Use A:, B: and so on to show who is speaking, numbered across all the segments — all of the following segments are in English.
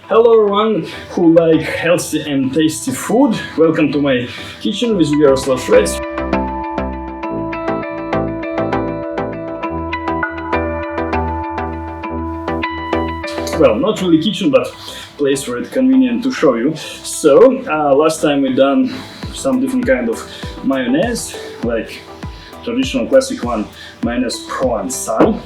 A: Hello everyone who like healthy and tasty food. Welcome to my kitchen with Yaroslav. Well, not really kitchen, but place where it's convenient to show you. So, last time we done some different kind of mayonnaise, like traditional classic one, mayonnaise Provençal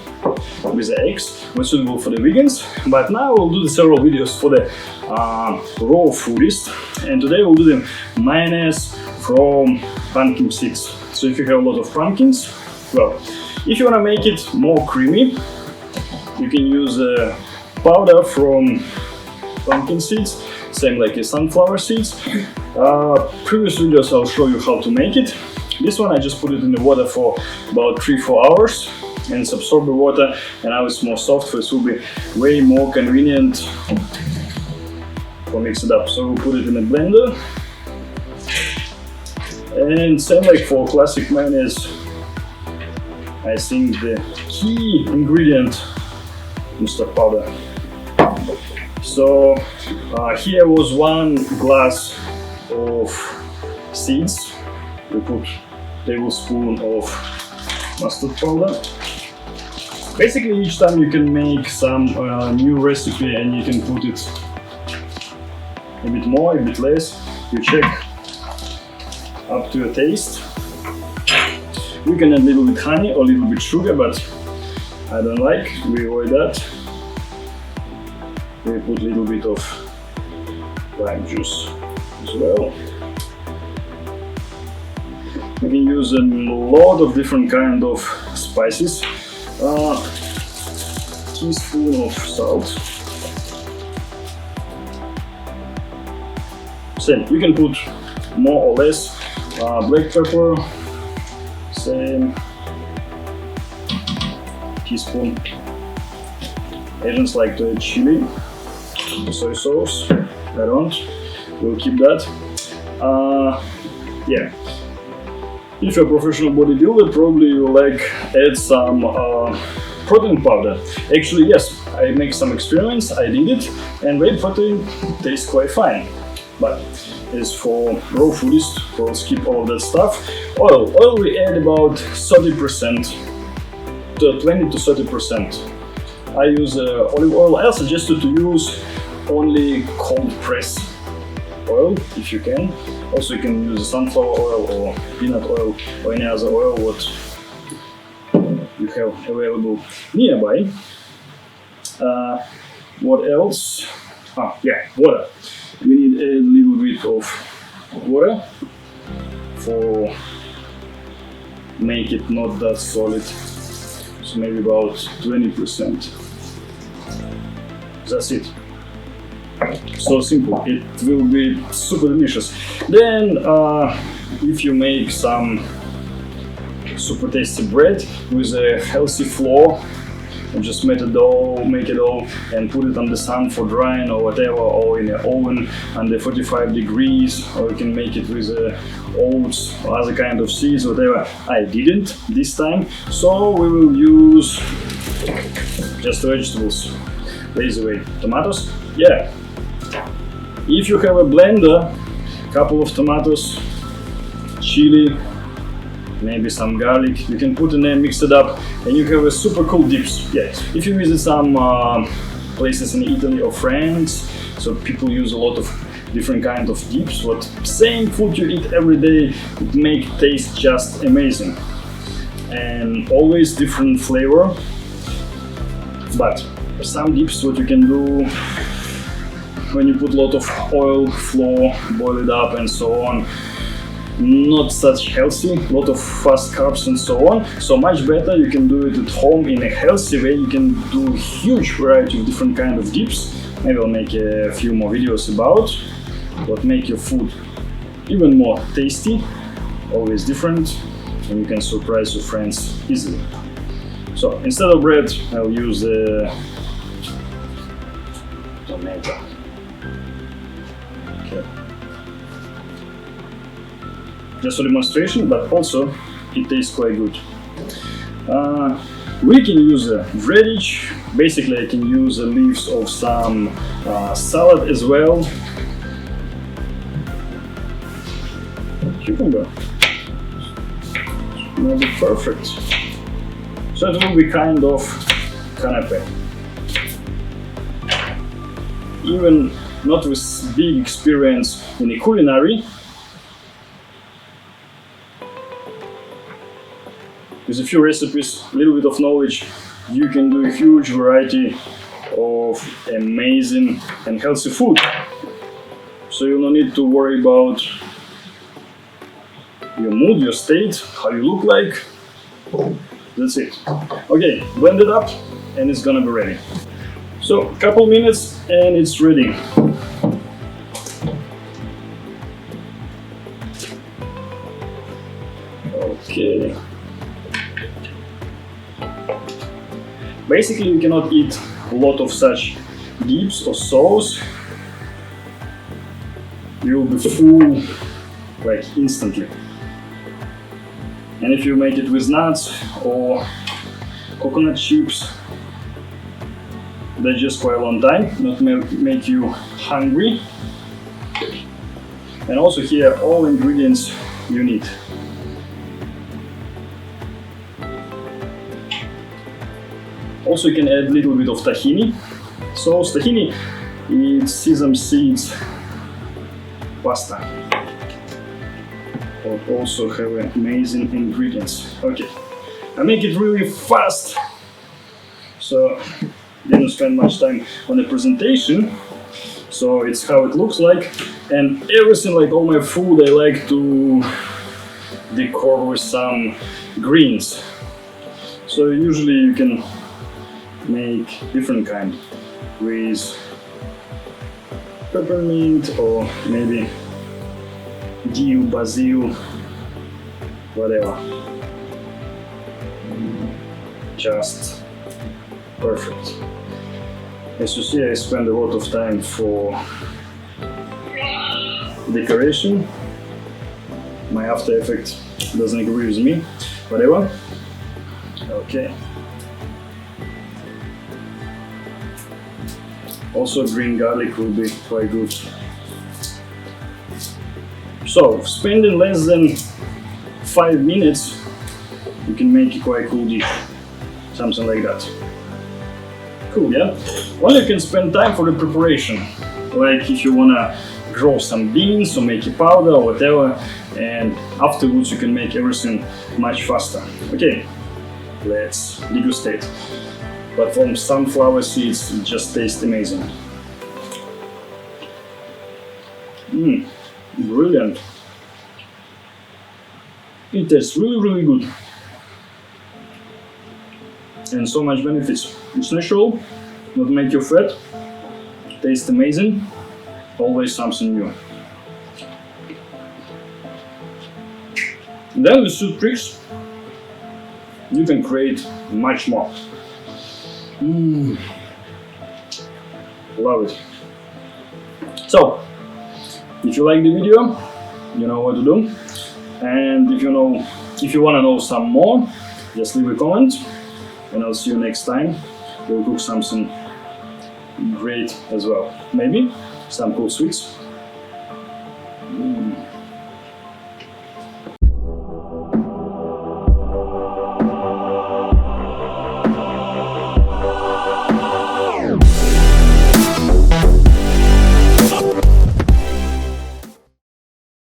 A: with the eggs, was suitable for the vegans. But now we'll do the several videos for the raw foodies, and today we'll do the mayonnaise from pumpkin seeds. So if you have a lot of pumpkins, well, if you want to make it more creamy, you can use powder from pumpkin seeds, same like sunflower seeds. Previous videos I'll show you how to make it. This one I just put it in the water for about 3-4 hours and it's absorbed the water, and now it's more soft, so it will be way more convenient for mix it up. So we'll put it in a blender, and same like for classic mayonnaise, I think the key ingredient mustard powder. So here was 1 glass of seeds. We put tablespoon of mustard powder. Basically, each time you can make some new recipe and you can put it a bit more, a bit less. You check up to your taste. We can add a little bit honey or a little bit sugar, but I don't like. We avoid that. We put a little bit of lime juice as well. You can use a lot of different kind of spices. Teaspoon of salt. Same, you can put more or less. Black pepper, same. Teaspoon. Asians like to add chili, soy sauce. I don't. We'll keep that. Yeah. If you're a professional bodybuilder, probably you like add some protein powder. Actually, yes, I make some experiments, I did it, and whey protein tastes quite fine. But as for raw foodies, we'll skip all that stuff. Oil we add about 30%, 20 to 30%. I use olive oil. I suggest you to use only cold press oil if you can. Also, you can use sunflower oil or peanut oil or any other oil what you have available nearby. What else? Yeah, water. We need a little bit of water for make it not that solid. So maybe about 20%. That's it. So simple, it will be super delicious. Then if you make some super tasty bread with a healthy flour, you just make it all and put it on the sun for drying or whatever, or in the oven under 45 degrees, or you can make it with oats or other kind of seeds, whatever. I didn't this time, so we will use just vegetables. Lazy way. Tomatoes? Yeah. If you have a blender, couple of tomatoes, chili, maybe some garlic, you can put in there, mix it up, and you have a super cool dips. Yeah. If you visit some places in Italy or France, so people use a lot of different kind of dips. What same food you eat every day, it make taste just amazing, and always different flavor. But some dips, what you can do when you put a lot of oil, flour, boil it up and so on, not such healthy, a lot of fast carbs and so on. So much better you can do it at home in a healthy way. You can do huge variety of different kind of dips. Maybe I'll make a few more videos about what make your food even more tasty, always different, and you can surprise your friends easily. So instead of bread, I'll use the tomato. Okay. Just for demonstration, but also it tastes quite good. We can use a radish, Basically, I can use the leaves of some salad as well. Cucumber. Maybe perfect. So it will be kind of canapé. Even not with big experience in the culinary, with a few recipes, a little bit of knowledge, you can do a huge variety of amazing and healthy food. So you don't need to worry about your mood, your state, how you look like. That's it. Okay, blend it up and it's gonna be ready. So, couple minutes and it's ready. Okay. Basically, you cannot eat a lot of such dips or sauce. You will be full like instantly. And if you make it with nuts or coconut chips, that's just quite a long time, not make you hungry. And also here all ingredients you need. Also you can add a little bit of tahini. So tahini is sesame seeds pasta. But also have amazing ingredients. Okay, I make it really fast, so didn't spend much time on the presentation. So it's how it looks like, and everything, like all my food, I like to decor with some greens. So usually you can make different kind with peppermint or maybe dill, basil, whatever. Just perfect. As you see, I spend a lot of time for decoration. My After Effects doesn't agree with me, whatever. Okay. Also, green garlic will be quite good. So, spending less than 5 minutes, you can make a quite cool dish. Something like that. Cool, yeah? Only you can spend time for the preparation. Like if you wanna grow some beans or make a powder or whatever, and afterwards you can make everything much faster. Okay, let's degustate. But from sunflower seeds, it just tastes amazing. Brilliant. It tastes really good. And so much benefits. It's natural, not make you fat, tastes amazing, always something new. Then with soup tricks, you can create much more. Love it. So, if you like the video, you know what to do. And if you want to know some more, just leave a comment. And I'll see you next time. We'll cook something great as well. Maybe some cool sweets.